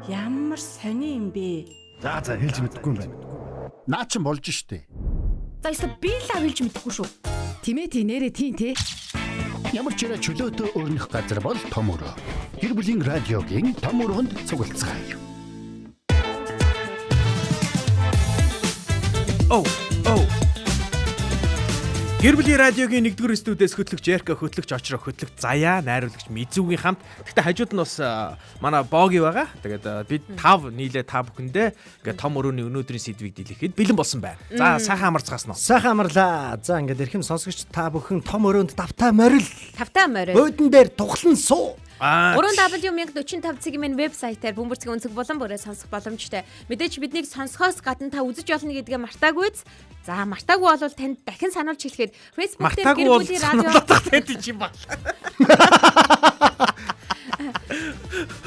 Ямар сони юм бэ? За хэлж мэдэхгүй юм байна. Наа чин болж штэ. За эсвэл би л хэлж мэдэхгүй шүү. Тимээ тий нэрэ тий те. Ямар ч ирэ чөлөөтэй өрнөх газар бол том өрөө. Гэр бүлийн радиогийн том өрөөнд цуглацгаая. Гэр бүлийн радиогийн 1-р студиэс хөтлөгч Ярка, хөтлөгч Очроо, хөтлөгч Заяа, найруулагч Мизүүгийн хамт. Гэхдээ хажууд нь бас манай Боги байгаа. Тэгээд бид 5 нийлээ та бүхэндээ ингээд том өрөөний өнөөдрийн сэдвийг дийлэхэд бэлэн болсон байна. За сайхан амарцгаас нь. Сайхан амарлаа. За ингээд эрхэм сонсогч та бүхэн том өрөөнд давтай морил. Тавтай морил. Бөөдөн дээр тухлан суу. 3W1045 вебсайтаар бөмбөрцгийн өнцөг болон бүрээ сонсох боломжтой. Мэдээж биднийг сонсохоос гадна та үзэж олно гэдгээ мартаагүйз. За мартаагүй бол танд дахин сануулж хэлэхэд Facebook дээр гэр бүлийн радио танд чинь ба.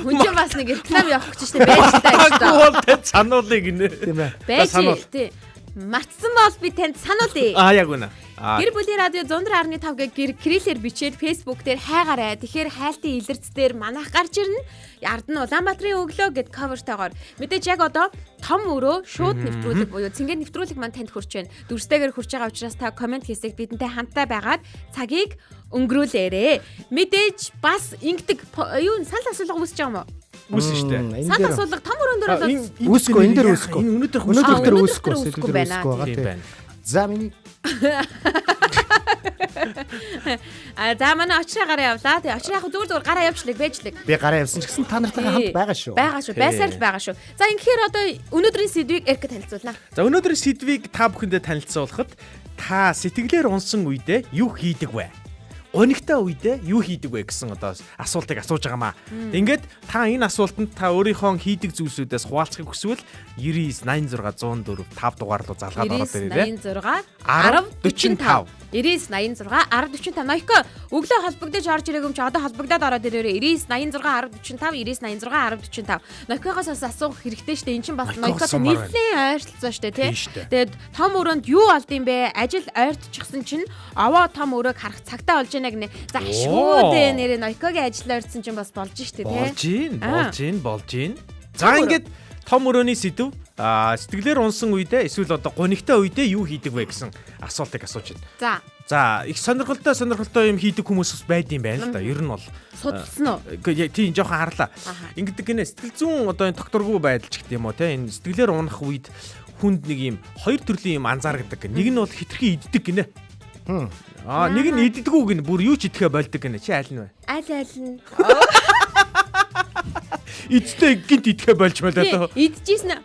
Хүн бас нэг реклам явах гэж штэ байж таа. Мартаагүй бол танд сануулъя гинэ. Тийм ээ. Байж тий. Мартсан бол би танд сануулъя. Яг үнэ. Гэр бүлийн радио 104.5 гэр кириллээр бичээд Facebook дээр хайгаарай. Тэгэхээр хайлтын илэрц дээр манайх гарч ирнэ. Ард нь Улаанбаатарын өглөө гэд кавертайгаар мэдээж яг одоо том өрөө шууд нэвтрүүлэг буюу цэнгээр нэвтрүүлэг маань танд хүрч байна. Дүрстэйгээр хүрч байгаа учраас та комент хийсэг бидэнтэй хамтаа байгаад цагийг өнгөрүүлээрэ. Мэдээж бас ингэдэг юу санал асуулга үүсэж байгаа юм уу? Үсэн штэ. Санал асуулга том өрөөнд дээр бол Үүсэхгүй энэ дээр үүсэхгүй. Өнөөдөр Үүсэхгүй байгаа тийм тийм. байна. За миний за манай очраагаараа явлаа. Тэгээ очраа яг зүгээр гараа явчлаг байжлаг. би гараа явсан ч гэсэн та нартайгаа хамт байгаа шүү. Байгаа шүү. Байсаар л байгаа шүү. За ингэхээр одоо өнөөдрийн сэдвийг Эрка танилцуулнаа. За өнөөдрийн сэдвийг та бүхэндээ танилцуулахад та сэтгэлээр унсан үедээ юу хийдэг вэ? Өнөгтэй үедээ юу хийдэг вэ гэсэн одоо асуултыг асууж байгаамаа. Ингээд та энэ асуултанд та өөрийнхөө хийдэг зүйлсүүдээс хуваалцахыг хүсвэл 99 86 104 5 дугаар руу залгаад ороод ирээрэй. 86 1045 99 86 1045 Ноёко өглөө холбогдож орж ирээгүй юм чи одоо холбогдоод ороод ирээрэй. 99 86 1045 99 86 1045 Ноёкоогоос бас асуух хэрэгтэй штэ. Эн чинь бас Ноёкотой нэлээд ойртолцоо штэ тий. Тэгээд том өрөөнд юу олд юм бэ? Ажил ойртчихсан чинь овоо том өрөөг харах цагтаа болж байна гинэ. За шүүдээ нэрээ Ноёкогийн ажил ойртсон чинь бас болж штэ тий. Болж гин. За ингээд том өрөөний сэдв сэтгэлээр унсан үедээ эсвэл одоо гонигтай үедээ юу хийдэг вэ гэсэн асуултыг асууж байна. За их сонирхолтой юм хийдэг хүмүүс байд юм байна л да. Ер нь бол судалсан уу? Тийм жоохон харлаа. Ингэдэг гинэ сэтгэл зүйн одоо энэ докторгүй байдал ч гэдэг юм уу те энэ сэтгэлээр унах үед хүнд нэг юм хоёр төрлийн юм анзаардаг. Нэг нь бол хитрхи иддэг гинэ. Нэг нь иддэггүй гинэ. Бүр юу ч идэхэ болдог гинэ. Чи аль нь вэ? Аль нь. Эцтэй гинт идэхэ болж байлаа. Идчихсэн.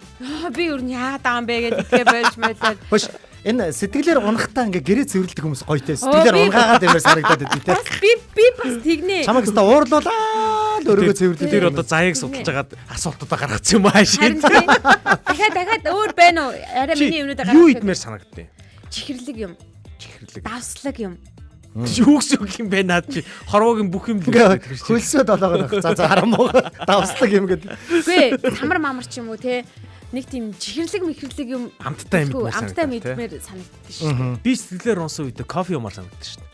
Би юу яадаан бэ гэдээ идэхэ болж байлаа. Хош энэ сэтгэлээр унахтаа ингээ гэрээ цэвэрлдэг хүмүүс гоётэй. Сэтгэлээр унгаагаад юмэр санагдаад байдаг тий. Би бас тэгнэ. Чамайг өстө уурлуулаад өөрийгөө цэвэрлэдэг. Тэр одоо заяаг судалж агаад асуултуудаа гаргацсан юм аа шин. Дахиад өөр байна уу? Арай миний юмнуудаа гаргах. Юу идмээр санагдтыг? Чихэрлэг юм. Давслаг юм. Юугс юм бэ наад чи хорвоогийн бүх юм хөлсөө долоогоо нөх. За харамуу давслаг юм гэдэг. Үгүй хамар мамар ч юм уу те. Нэг тийм чихэрлэг юм амттай мэдмээр санагддаг шүү. Би сэтгэлээр унсан үедээ кофе умаар санагддаг шүү.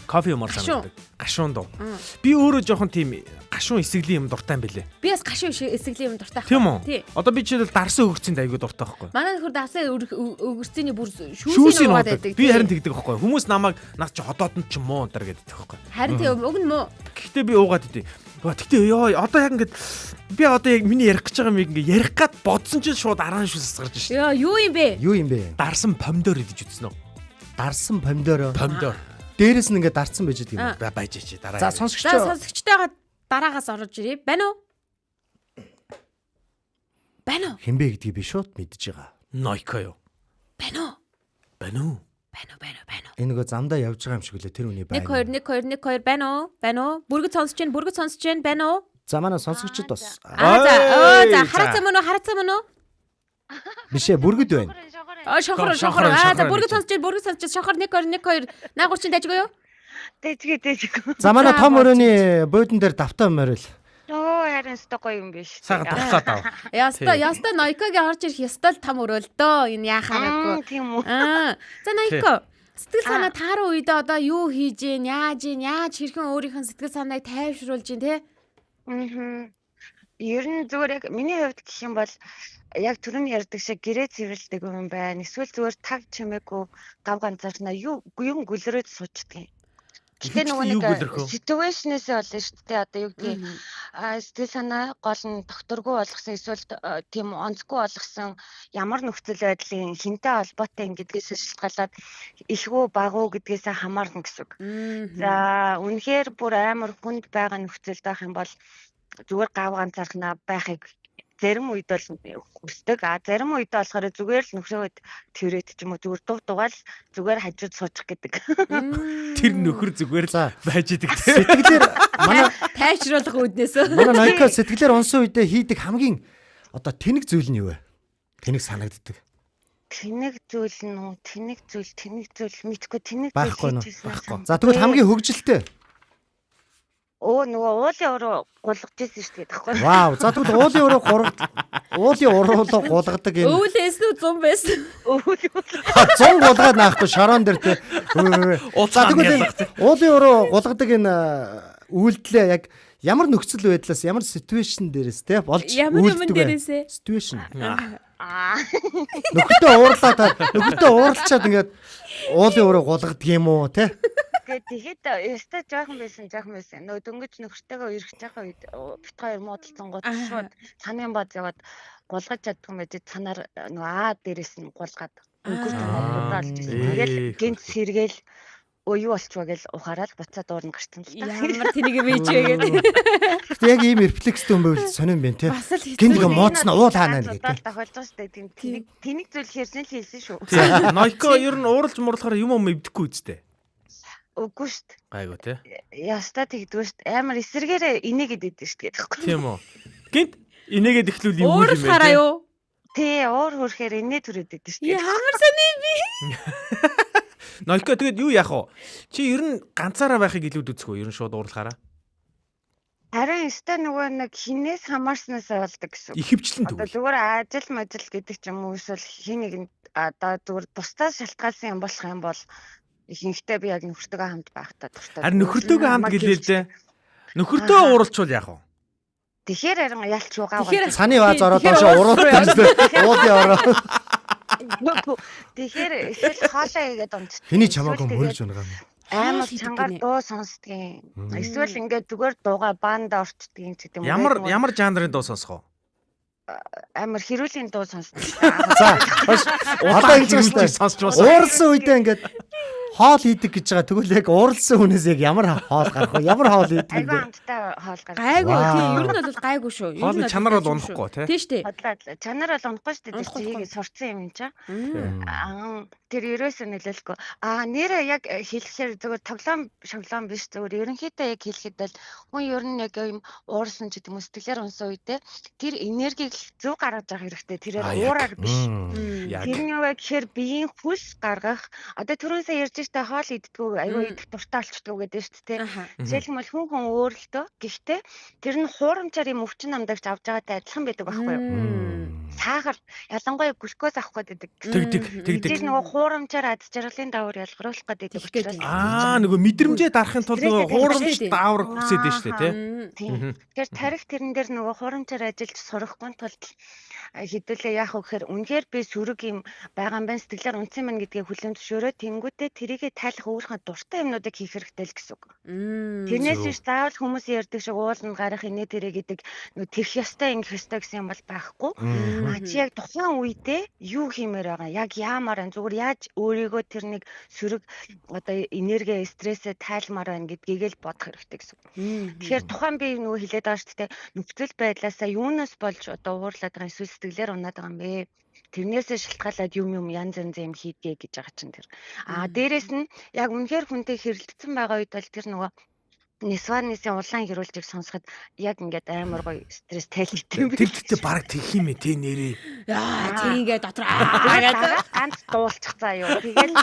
Кофе умаар санагддаг. Гашуун дуу. Би өөрөө жоохон тийм гашуун эсэглийн юм дуртай юм бэлээ. Би бас гашуун эсэглийн юм дуртай. Тийм үү? Одоо би жишээлбэл дарсан өгөрцөнд айгүй дуртай байхгүй. Манай нөхөр дарсан өгөрцөний бүр шүүсийн уугаад байдаг. Би харин тэгдэг байхгүй. Хүмүүс намайг наад чи ходоод нь ч муу өнтер гэдэг байхгүй. Харин тийм уг нь муу. Гэхдээ би уугаад идэв. Тэгтээ ёо одоо яг ингээд би одоо яг миний ярих гэж байгаа юм ингээд ярих гад бодсон чинь шууд араан шүүс гарч шээ. Ёо юу юм бэ? Дарсан помидор идэж үзсэн үү? Дарсан помидор. Дээрээс нь ингээд дарсан байж байгаа юм. Байж чи дараа. За сонсогчтойгоо дараагаас орж ирээ. Байна уу? Хинбэ гэдгийг би шууд мэдж байгаа. Ноёко юу? Байна уу? Энэ нөгөө замдаа явж байгаа юм шиг үлээ тэр үний байна. 1 2 байна уу? Бүргэд сонсож байна байна уу? За манай сонсогчд бас. За харацаа мөн үү? Бишээ бүргэд байна. Шохор. За бүргэд сонсож шохор 1 2 наагур чин дайжгүй юу? Дайжгүй. За манай том өрөөний буудан дээр давтаа морил. Харин гоё юм биш. Сага дуглаад ав. Яста Ноёкогийн орж ирэх ёстой л том өрөөл дөө. Энэ яахаараагүй. Тийм үү. За Ноёко сэтгэл санаа таарах үедээ одоо юу хийж яаж хэрхэн өөрийнхөө сэтгэл санааг тайвшруулж гин те? Ер нь зүгээр яг миний хувьд гэх юм бол яг түрүүний ярьдаг шиг гэрээ цэвэрлдэг юм байна. Эсвэл зүгээр тав чимээгүй гав ганцаарнаа юу гүлрээд суучдаг юм. Гэтэ нөгөө нэг ситуэйшнээсээ болно шүү дээ. Одоо юу гэдгийг сэтгэл санаа гол нь докторгүй болгосон эсвэл тийм онцгүй болгосон ямар нөхцөл байдлын хинтэй холбоотой юм гэдгээс шалтгаалаад ихвүү багуу гэдгээс хамаарна гэсэн үг. За үнэхээр бүр амар хүнд байгаа нөхцөл байх юм бол зүгээр гав ганцаархнаа байхыг зарим үед бол хүсдэг. Зарим үед болохоор зүгээр л нөхрөөд тэрээд ч юм уу зүгээр дугаал зүгээр хажууд суучих гэдэг. Тэр нөхөр зүгээр л байж идэг. Сэтгэлээр манай тайвшруулах үүднээс. манай Найка сэтгэлээр унсан үедээ хийдэг хамгийн одоо тэнэг зүйл нь юу вэ? Тэнэг санагддаг. Тэнэг зүйл нь тэнэг зүйл мэдгүй тэнэг Байхгүй нөө. хийжсэн. За тэгвэл хамгийн хөвгөлтэй. Нөгөө уулын өрөө гулгаж ирсэн шүү дээ тэгэхгүй. Вау. За тэгвэл уулын өрөө уулын уруулаа гулгадаг энэ Өвлөөс нь зум байсан. 100 гулгаад наахгүй шорон дээр те. За тэгвэл уулын өрөө гулгадаг энэ үйлдэлээ яг ямар нөхцөл байдлаас ямар ситүэйшн дээрээс те болж Ямар юм дээрээсээ? ситүэйшн. Нөхөртөө ууралчаад ингээд уулын өрөө гулгадаг юм уу те? Тэгээд яста жоохон байсан. Нөгөө дөнгөж нөхөртэйгээ ирэх жахаа үед бит хоёр муудалцсан гот шууд цанын бод яваад гулгаж чаддаг юм байж цанаар нөгөө дээрээс нь гулгаад өнгөр танаар удаалж ирсэн. Тэгэл гинт сэргээл юу болчихваа гэл ухаарал буцаад уурна гарсан л та. Ямар тэнийг бийж вэ гэдэг. Гэтэ яг ийм рефлекстэй юм байвал сонирн байна те. Гинт ингээ мууцна уул хаана гэдэг. Тохиолж байгаа шүү дээ. Тэнийг зүйл хэрсэн л хэлсэн шүү. Нойко ер нь ууралж муурлахаар юм эвдэхгүй үстэй. Үгүй шүү дээ. Гайгүй те. Яста тэгдвэ шүү дээ. Амар эсэргээрээ инээгээд идэв шүү дээ тэгэхгүй. Тийм үү. Гинт инээгээд эхлүүл юм юм Ууралахаараа юу? Тий, уур хөрхээр инээ төрөд идэв шүү дээ. Ямар сони би. Нойко тэгээд юу яах вэ? Чи ер нь ганцаараа байхыг илүүд үзэх үү? Ер нь шууд уурлахаараа. Харин өстой нөгөө нэг хинээс хамаарснаас болдог гэсэн. Ихэвчлэн Одоо тэгвэл. зүгээр ажил гэдэг ч юм уу эсвэл хин нэгэнд одоо зүгээр бусдаас шалтгаалсан юм болох юм бол ихэнхдээ би яг нөхөртөөгөө хамт байхдаа дуртай. Харин нөхөртөөгөө хамт гэлээ л дээ. Нөхөртөө ууралчвал яах вэ? Тэгэхээр харин ялч угаа. Цаны вааз ороод доошоо уруулдаг шүү дээ. Уулын ороо. Тэгэхээр эсвэл хоолоо хийгээд унтчих. Хэний чамаагүй мөрөж унгаа юм. Амар чангаар дуу сонсдгийн. Эсвэл ингээд зүгээр дуугаа банда орчдгийн ч гэдэг юм. Ямар жанрын дуу сонсох вэ? Амар хэрүүлийн дуу сонсдог. За одоо ингэж байна. Сонсч бас. Ууралсан үедээ ингээд хоол хийдэг гэж байгаа. Тэгвэл яг ууралсан хүнээс яг ямар хоол гарах вэ? Ямар хоол хийдэг Айгу вэ? амттай хоол гаргав. Гайгүй тий. Ер нь бол гайгүй шүү. Хоолны чанар бол унахгүй те. Тий штэ. Бодлоо. Чанар бол унахгүй шүү дээ. Чигийг сурцсан юм чаа. Тэр ерөөсөө нөлөөлөхгүй. Нэрээ яг хэлэхээр зөвхөн тоглоом биш зөвхөн ерөнхийдөө яг хэлэхэд бол хүн ер нь яг юм уурсан ч гэдэг юм сэтгэлээр унсан үедээ тэр энергийг зөв гаргаж авах хэрэгтэй. Тэрээр уураар биш. Тэр нь юу вэ гэхээр биеийн хүс гаргах. Одоо түрүүнсээ ярьж штэ хоол иддгүү аюу идэх дуртай болчихдгүү гэдэг шүү дээ. Жишээлбэл хүн өөрлөлтөө гэхдээ тэр нь хуурамчаар юм өвчин намдагч авч байгаатай адилхан байдаг байхгүй юу? Сахар ялангуяа глюкоз авах гэдэг. Тэгдэг. Тэр нөгөө хуурамчаар ад жаргалын даавар ялгаруулах гэдэг учраас. Нөгөө мэдрэмжээ дарахын тулд нөгөө хуурамч даавар хүсээд байна шүү дээ тий. Тэгэхээр тарих тэрэн дээр нөгөө хуурамчаар ажиллаж сурахгүй тулд хэдүүлээ яах вэ гэхээр үнэхээр би сүрэг юм байгаа юм байна сэтгэлээр унцсан мэн гэдгийг хүлээн зөвшөөрөө тэнгүүтээ тэрийгэ тайлах өөрийнхөө дуртай юмнуудыг хийх хэрэгтэй л гэсэн үг. Тэрнээс биш заавал хүмүүс ярьдаг шиг ууланд гарах инээ тэрэ гэдэг нөгөө тэрх ёстой ингэх ёстой гэсэн юм бол байхгүй. Чи яг тухайн үедээ юу хиймээр байгаа яг яамаар байна зүгээр яаж өөрийгөө тэр нэг сүрэг одоо энерги стрессээ тайлмаар байна гэдгийг л бодох хэрэгтэй гэсэн үг. Тэгэхээр тухайн би нөгөө хэлээд байгаа шүү дээ нөхцөл байдлаасаа юунаас болж одоо уурлаад байгаа эсвэл сэтгэлээр унаад байгаа юм бэ? Тэрнээсээ шалтгаалаад юм янз юм хийдгээ гэж байгаа чинь тэр. Дээрэс нь яг үнэхээр хүнтэй хэрэлдсэн байгаа үед бол тэр нөгөө Нисванисийн улаан хэрүүлжийг сонсоход яг ингээд амар гоё стресс тайлбартай юм. Тэр гэхдээ баг тэгх юм ээ тий нэрээ. Тийгээ дотор ганц дуулчих заа юу. Тэгэл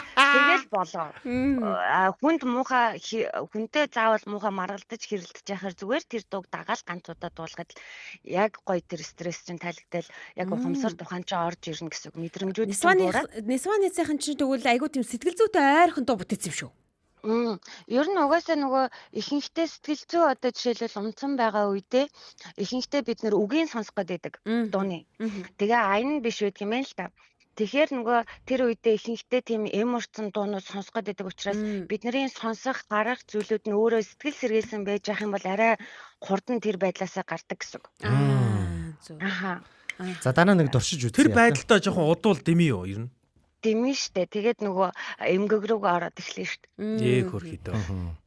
болоо. Хүнд муухай хүнтэй заавал муухай маргалдаж хэрэлдэж яхаар зүгээр тэр дууг дагаал ганц удаа дуулахад яг гоё тэр стресс чинь тайлгдал яг ухамсар тухайн ч орж ирнэ гэсэн үг мэдрэмжүүд. Нисванисийн чинь тэгвэл айгуу тийм сэтгэл зүйтэй ойрхон дуу бүтээсэн юм шүү. Ер нь угаасаа нөгөө ихэнхдээ сэтгэл зүй одоо жишээлбэл унтсан байгаа үедээ ихэнхдээ бид нэр үгийн сонсох гэдэг дууны. Тэгээ айн нь биш байдаг юм байна л та. Тэгэхээр нөгөө тэр үедээ ихэнхдээ тийм эморцсон дуунууд сонсох гэдэг учраас бидний сонсох гарах зүйлүүд нь өөрөө сэтгэл сэргээсэн байж ах юм бол арай хурдан тэр байдлаасаа гардаг гэсэн үг. Зөв. Аха. За дараа нэг дуршиж үзье. Тэр байдалтай жоохон удуул дэмий юу ер нь? Дэмий штэ. Тэгээд нөгөө эмгэг рүүгээ ороод эхлэв штэ. Ээ хөрхий дөө.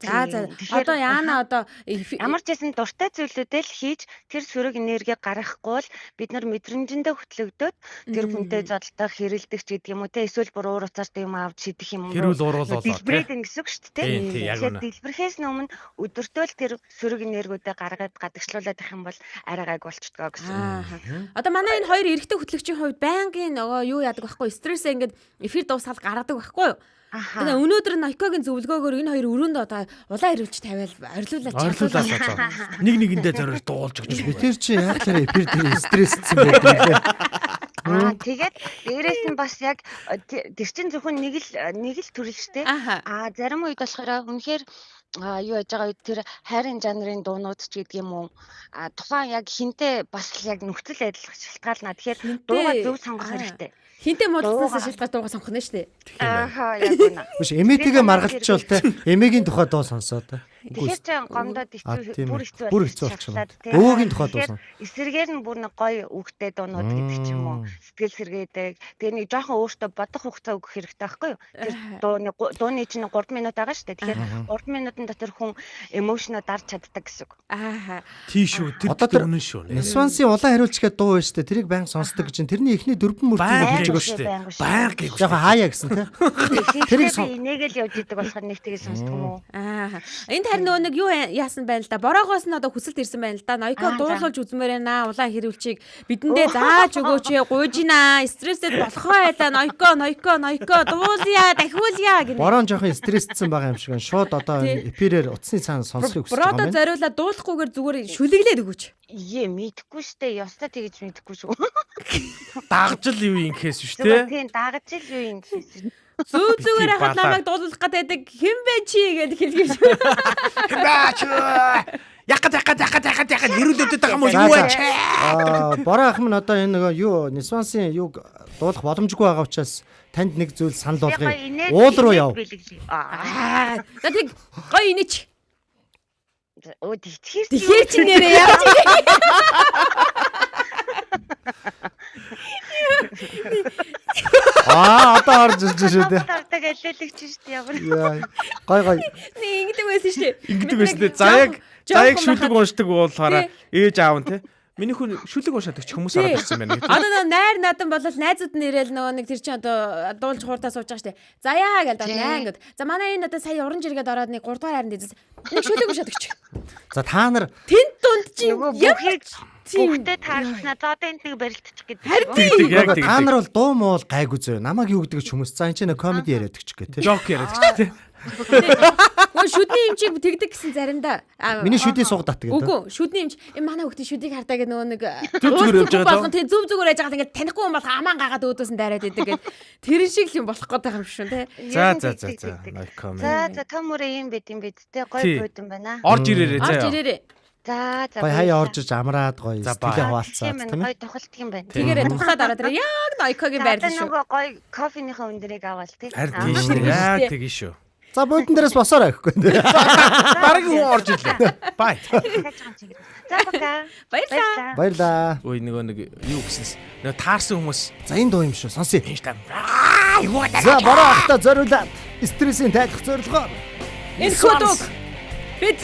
За одоо яана одоо Ямар ч байсан дуртай зүйлүүдээ л хийж тэр сөрөг энерги гаргахгүй бол бид нар мэдрэмжэндээ хөтлөгдөөд тэр хүнтэй зодтолтой хэрэлдэг ч гэдэг юм уу те эсвэл бүр уур уцаартай юм авч шидэх юм уу Хэрүүл уруулуулаа дэлбэрээд ингэсэн үг шүү дээ. Тийм, яг үнэ. Дэлбэрхээс өмнө өдөртөө л тэр сөрөг энергиудээ гаргаад гадагшлуулаад их юм бол арай гайг болчихдгоо гэсэн. Одоо манай энэ хоёр эрэгтэй хөтлөгчийн хувьд байнгын нөгөө юу яадаг байхгүй стрессээ ингээд эфир дуусаад гаргадаг байхгүй юу? Тэгээ өнөөдөр Найкогийн зөвлөгөөгөөр энэ хоёр өрөөнд одоо улаан ирүүлж тавиал Ойрлуулаад нэг нэгэндээ зориулж дуулж өгч Би тэр чи яахлаар эфир дээр стрессцсэн байдаг лээ. Тэгээд дээрэс нь бас яг тэр чин зөвхөн нэг л төрөл штэ. Зарим үед болохоор үнэхээр юу яж байгаа үед тэр хайрын жанрын дуунууд ч гэдэг юм уу тухайн яг хинтээ бас яг нөхцөл байдал шалтгаална. Тэгэхээр дуугаа зөв сонгох хэрэгтэй. Хинтээ модснаас шалтгаалж дуугаа сонгох нь шүү дээ. Ааха яг үнэ. Биш эмээтэйгээ маргалчвал те эмээгийн тухай дуу сонсоо те. Тэгэхээр ч гомдоод хэцүү бүр хэцүү болчихно. Өвөөгийн тухай дуу сон. Эсрэгээр нь бүр нэг гоё үгтэй дуунууд гэдэг ч юм уу. Сэтгэл сэргээдэг. Тэгээ нэг жоохон өөртөө бодох хугацаа өгөх хэрэгтэй байхгүй юу? Тэр дууны чинь 3 минут байгаа шүү дээ. Тэгэхээр 3 минутын дотор хүн эмошноо дарж чаддаг гэсэн үг. Тийш үү тэр үнэн шүү. Нисвансын улаан хариулч гэдэг дуу байна шүү дээ. Тэрийг баян сонсдог гэж. Тэрний эхний дөрвөн мөрчийг гэж шүү дээ. Баян гэж. Яг хаяа гэсэн те. Тэрийг нэгээл явж идэг болохоор нэг тгий сонсдог юм уу? Энд харин нөгөө нэг юу яасан байна л да. Бороогоос нь одоо хүсэлт ирсэн байна л да. Найко дуулуулж үзмээр байна. Улаан хэрүүлчийг бидэндээ зааж өгөөч, гуйжина. Стрессэд болохоо байлаа. Найко дуулъя, дахиулъя гэнэ. Борон жоохон стрессцсэн байгаа юм шиг. Шууд одоо эфирээр утасны цаана сонсохыг хүсэж байгаа юм. Бороо зориулаад дуулахгүйгээр зүгээр шүлэглээд өгөөч. Мэдхгүй штэ. Ёстой тэгэж мэдхгүй шүү. Дагж л юу юм гэхээс шүү дээ. Тийм дагж л юу юм гэхээс. Зүгээр хахад намайг дуулуулах гэдэг хэн бэ чи гэдэг хэлгийш. Хэн бэ чи? Яхад хэрүүлээд байгаа юм уу юу вэ? Бороо ах минь одоо энэ нөгөө юу Нисвансын юг дуулах боломжгүй байгаа учраас танд нэг зүйл санал болгоё. Уул руу яв. За тэг гоё инеч. Тэгэхээр чи нэрээ яа. Одоо орж ирж шүү дээ. Тартаг алилагч шүү дээ ямар. Гой. Нэг ингэдэг байсан шүү дээ. Ингэдэг байсан дээ. Заяг шүлэг уушдаг болохоор ээж аав нь те. Миний хүн шүлэг уушаадаг ч хүмүүс ороод ирсэн байна. Одоо найр надан болол найзууд нь ирээл нөгөө нэг тэр чинь одоо дуулж хууртаа сууж байгаа шүү дээ. Заяа гэдэг наа ингэ. За манай энэ одоо сая уран жиргээд ороод нэг 3 дугаар хайранд дээс. Нэг шүлэг уушаадаг ч. За та нар тэнд дунд чинь Бүгдээ таарснаа за одоо энд нэг барилдчих гэдэг. Яг та нар бол дуу моол гайгүй зөө. Намайг юу гэдэг ч хүмүүс. За энэ ч нэг комеди яриад ч гэх тээ. Жок яриад ч тээ. Гоо шүдний эмчийг тэгдэг гэсэн заримдаа. Миний шүдний суг дат гэдэг. Үгүй шүдний эмч манай хүүхдийн шүдийг хартаа гэх нөгөө нэг зүгээр явж байгаа. Тэг зүв зүгээр яж байгаа ингээд танихгүй юм бол амаан гагаад өөдөөс нь дайраад идэг гэд тэрэн шиг л юм болох гээд байгаа юм шүү те. За. За камера юм байт юм байт те гоё бодсон байна. Орж ирээрээ заа. За Гой хаяа орж иж амраад гоё сэтгэлээ хаваалцаад тийм гоё тухалдаг юм байна. Тэгээрээ тухлаад ороод ирээ яг Найкогийн байрлал шүү. Нөгөө гоё кофенийхаа өндөрийг аваад тий. Харин тийм шүү. Яг тэгин шүү. За бодон дээрээс босоорой гэхгүй. Бараг юу орж ирлээ. Бай. За бака. Баярлаа. Ой нэг юу гэсэнс. Нэг таарсан хүмүүс. За энэ дуу юм шүү. Сонсъё. Юу За бороо ахта зориулаад стрессийн тайлах зорилгоор энэ хөдөг бид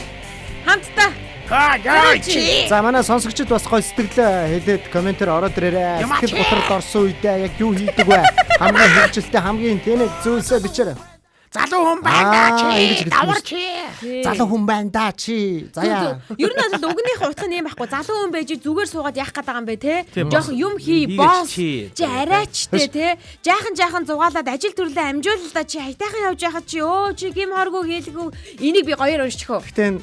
хамтдаа За манай сонсогчид бас гоё сэтгэлээ хэлээд комментээр ороод ирээрэй. Сэтгэл готрол орсон үедээ яг юу хийдэг вэ? Хамгийн хэрэгжилтэй хамгийн тэнэг зүйлсээ бичээрэй. Залуу хүн байна чи. Давар чи. Залуу хүн байна да чи. Заяа. Ер нь бол угнийх утга нь юм байхгүй. Залуу хүн байж зүгээр суугаад яах гээд байгаа юм бэ те? Жохон юм хий боос. Чи арайчтэй те. Жаахан зугаалаад ажил төрлөө амжуул л да чи хайтайхан явж яхад чи өө чи гим хоргүй хийлгүү. Энийг би гоёор уншчихөө. Гэтэ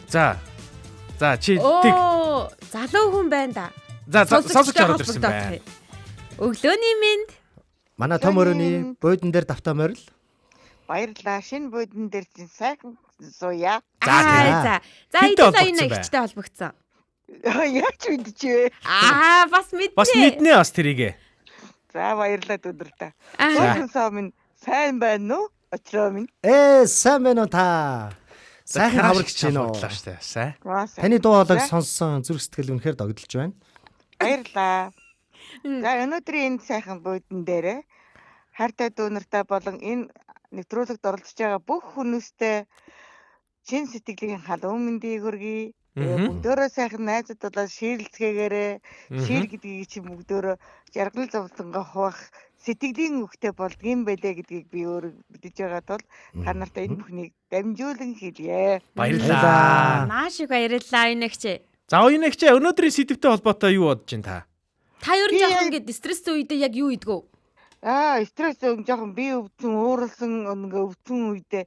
За чи тэг. Залуу хүн байна За да. сонсож ороод ирсэн байна. Өглөөний минь манай том өрөөний буудан дээр давтаа морил. Баярлалаа. Шинэ буудан дээр чинь сайхан сууя. За Хинтээ эдгээр холбогдсон эгчтэй холбогдсон. Яаж мэдчихвэ? Бас мэднэ. Бас мэднэ бас тэрийгэ. За баярлалаа өдөрлөө. Аа. Суусан минь сайн байна уу? Очроо минь. Сайн байна уу та? Сайхан хаврагч чинь үү? штэ. Сайн. Таны дуу хоолойг сонссон зүрх сэтгэл үнэхээр догдолж байна. Баярлалаа. За өнөөдрийн энэ сайхан буудан дээр хайртай дүү нартай болон энэ нэвтрүүлэгт оролцож байгаа бүх хүмүүстээ чин сэтгэлийн халуун мэндийг хүргэе. Бүгдөө сайхан найзууд болоод ширлцгээгээрээ шир гэдгийг чи бүгдөө жаргал зовлонгоо хуваах сэтгэлийн өгтэй болдгийм байлээ гэдгийг би өөрөө мэдэж байгаа тул та нартай энэ бүхнийг дамжуулан хэлье. Баярлалаа. Маш их баярлалаа инэгч. За оюунэгч өнөөдрийн сэдвтэй холбоотой юу бодож байна та? Та ер нь жоохон ингэ стресстэй үедээ яг юу идэгв? Стресс жоохон би өвдсөн, ууралсан ингээ өвдсөн үедээ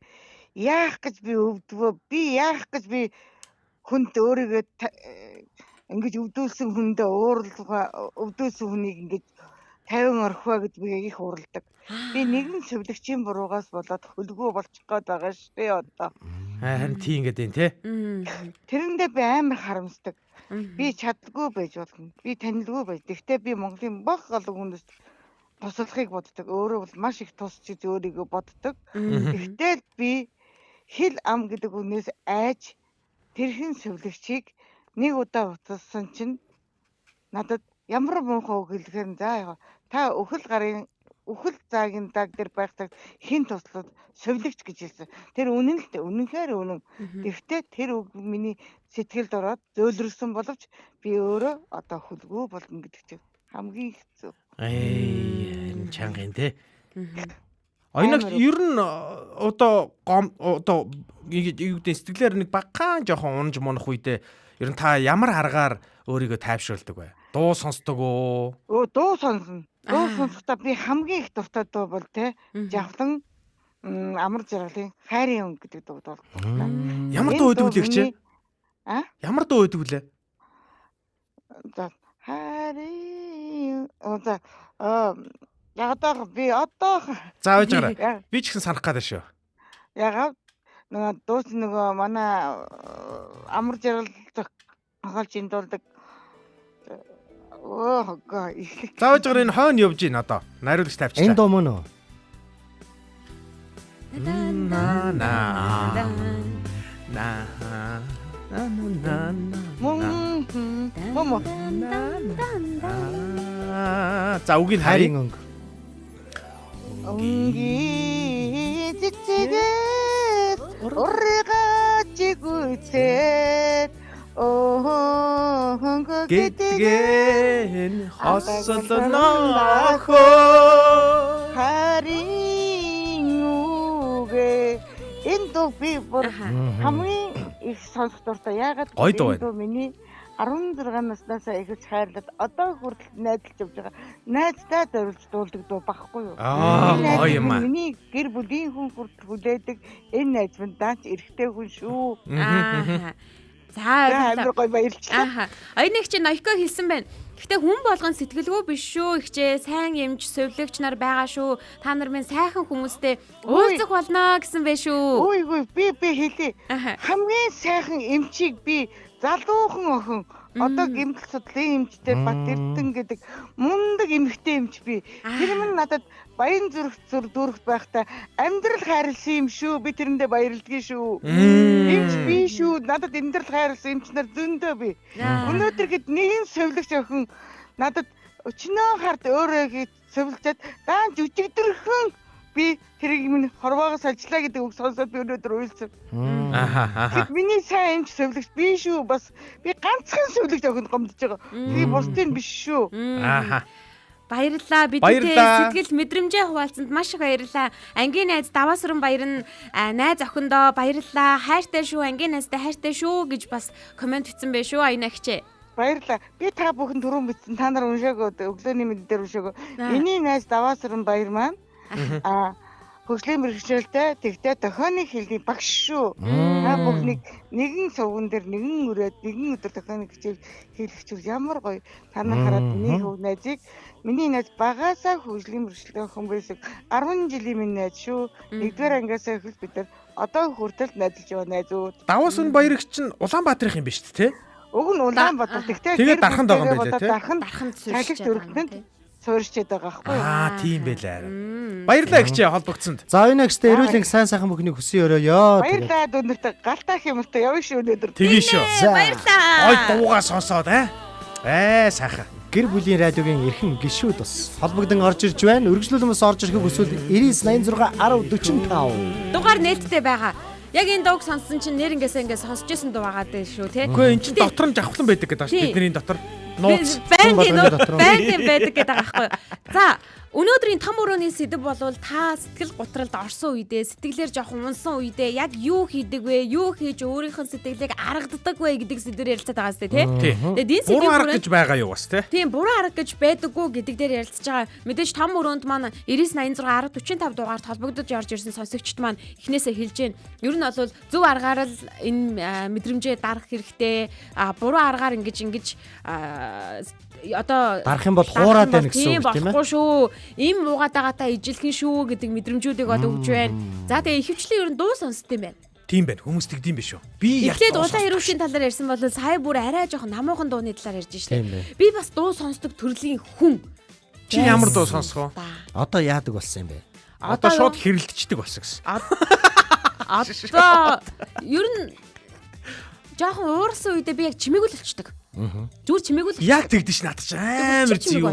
яах гэж би өвдвөө? Би яах гэж би хүнд өөрийгөө ингэж өвдүүлсэн хүндээ өвдүүлсэн хүнийг ингэж 50 орхива гэж би их уралдаг. Би нэгэн сувлагчийн буруугаас болоод хөлгөө болчих гээд байгаа шүү одоо. Харин тийм ингээд юм те. Тэрэндээ би амар харамсдаг. Би чаддгүй байж болно. Би танилгүй байж. Гэхдээ би Монголын баг олон хүнээс туслахыг боддог. Өөрөө бол маш их тусч өөрийгөө боддог. Гэхдээ би хэл ам гэдэг үнээс айж тэрхэн сувлагчийг нэг удаа утсан чинь надад ямар муухай үг хэлэхээр за та өхөл заагийн даг дээр байхдаа хин туслаад сувлагч гэж хэлсэн. Тэр үнэн л дээ. Үнэнхээр үнэн. Гэхдээ тэр үг миний сэтгэлд ороод зөөлрсөн боловч би өөрөө одоо хөлгөө болно гэдэг чинь хамгийн хэцүү. Энэ чанга те. Оюунэгч ер нь одоо юу гэдэг сэтгэлээр нэг багахан жоохон унж монох үедээ ер нь та ямар аргаар өөрийгөө тайвшруулдаг вэ? Дуу сонсдог уу? Дуу сонсно. Дуу сонсохдоо би хамгийн их дуртай дуу бол те Жавлан амар жаргалын хайрын өнгө гэдэг дуу бол. Ямар дуу өгдөг вэ гэж? Ямар дуу өгдөг вэ? За хайрын за ягдаа би одоо зааж гараа. Би ч гэсэн санах гэдэг шүү. Ягаад нөгөө дуус нөгөө манай амар жаргал хохолж индуулдаг. Зааж гараа энэ хойно явж гин одоо. Найруулагч тавьчихлаа. Энэ дуу мөн үү? За үгийг харин өнгө. Өнгийн цэцэгэс ургачигүйцээд хөнгө гэдгэн хослоноо харин үгээ энэ дуу би хамгийн их сонсох дуртай. Яагаад энэ дуу миний 16 наснаас эхэлж хайрлаад одоо хүртэл найдалж явж байгаа. Найздаа зориулж дуулдаг дуу багхгүй юу? Гоё юм аа. Миний гэр бүлийн хүн хүртэл хүлээдэг энэ найз минь даач эрэгтэй хүн шүү. За амар гоё баярлалаа. Оюунэгч Ноёко хэлсэн байна. Гэхдээ хүн болгон сэтгэлгүй биш шүү. Ихчээ сайн эмч сувлагч нар байгаа шүү. Та нар минь сайхан хүмүүстэй уулзах болно гэсэн байх шүү. Үгүй би хэлээ. Хамгийн сайхан эмчийг би залуухан охин одоо гэмтэл судлалын эмчтэй Бат Эрдэнэ гэдэг мундаг эмэгтэй эмч би. Тэр минь надад баян зүрх дүүрэгт байхдаа амьдрал хайрлсан юм шүү. Би тэрэндээ баярлдгийг шүү. Эмч би шүү. Надад амьдрал хайрлсан эмч нар зөндөө би. Өнөөдөр гээд нэгэн сувлагч охин надад өчнөө хард өөрөө сувлцаад даан жүжигдэрхэн би тэрийг минь хорвоогоос ажиллаа гэдэг үг сонсоод би өнөөдөр уйлсан. Миний сайн эмч сувлагч би шүү. Бас би ганцхан сувлагч охинд гомдож байгаа. Би бусдын биш шүү. Баярлалаа. Бидтэй сэтгэл мэдрэмжээ хуваалцсанд маш их баярлалаа. Ангийн найз Даваасран баярн найз охиндоо баярлалаа. Хайртай шүү. Ангийн найзтай хайртай шүү гэж бас комент хийсэн байх шүү. Аянагч. Баярлалаа. Би та бүхэн түрүүн бичсэн. Та нар уншаагүй өглөөний мэд дээр уншаагүй. Миний найз Даваасран баяр маань хөгжлийн мэргэжилтэй тэгтээ дохионы хэлний багш шүү. Та бүхнийг нэгэн сувган дээр нэгэн өрөөд нэгэн өдөр дохионы хичээл хийлгчүүл ямар гоё танаа хараад миний хөв найзыг миний найз багасаа хөгжлийн мэргэжилтэй хүн байсан 10 жилийн минь найз шүү. Нэгдүгээр ангиасаа эхэл бид нар одоо хүртэл найзалж байгаа найзууд. Давуусан баярагч чинь Улаанбаатарын юм биш үү те? Уг нь Улаанбаатар тэгтээ тэгээд дарханд байгаа юм байлээ те. Дарханд цалигт өргөдөнд суурьчээд байгаа байхгүй юу? Тийм байлаа. Баярлалаа гिचээ холбогдсонд. За энэ агчтай эрүүлэн сайн сайхан бүхний хүсье өрөөё. Баярлалаа өнөөдөр галтаа хэмэлтэй явна шүү өнөөдөр. Тэгин шүү. Баярлалаа. Ой дуугаа сонсоод сайхан. Гэр бүлийн радиогийн эрхэм гишүүд бас холбогдсон орж ирж байна. Үргэлжлүүлэмээс орж ирэхийг хүсвэл 9986 1045. Дугаар нээлттэй байгаа. Яг энэ дууг сонссон чинь нэрнгээсээ ингээд сонсож исэн дуу байгаа дээ шүү те. Үгүй эн чинь дотор нь жавхлан байдаг гэдэг байна бидний дотор. Нууц. Байн байдаг гэдэг байгаа байхгүй. За өнөөдрийн том өрөөний сэдэв болвол та сэтгэл гутралд орсон үедээ сэтгэлээр жоохон унсан үедээ яг юу хийдэг вэ? Юу хийж өөрийнх нь сэтгэлийг аргаддаг вэ гэдэг сэдвээр ярилцаад байгаа сте тий. Тэгээд энэ сэдвийг буруу арга гэж байгаа юу бас тий. Тийм буруу арга гэж байдаггүй гэдэг дээр ярилцж байгаа. Мэдээж том өрөөнд маань 9986 1045 дугаард холбогдож орж ирсэн сонсогчд маань эхнээсээ хэлж гин. Ер нь бол зөв аргаар л энэ мэдрэмжээ дарах хэрэгтэй. Буруу аргаар ингэж одоо дарах юм бол хуураад байна гэсэн үг тийм ээ. Болохгүй шүү. Им муугаад байгаатай ижилхэн шүү гэдэг мэдрэмжүүдийг бол өгж байна. За тэгээ ихэвчлэн ер нь дуу сонсд юм байна. Тийм байна. Хүмүүс тэгдэм биш үү? Би яг эхлээд улаан хэрүүшийн талаар ярьсан бол сая бүр арай жоохон намуухан дууны талаар ярьж штэ. Би бас дуу сонсдог төрлийн хүн. Чи ямар дуу сонсох вэ? Одоо яадаг болсон юм бэ? Одоо шууд хэрэлдчихдэг болсон гэсэн. Одоо ер нь жоохон уурсан үедээ би яг чимээгүүл болчдөг. Зүгээр чимээгүүл. Яг тэгдэж ш надад ч амар зүй.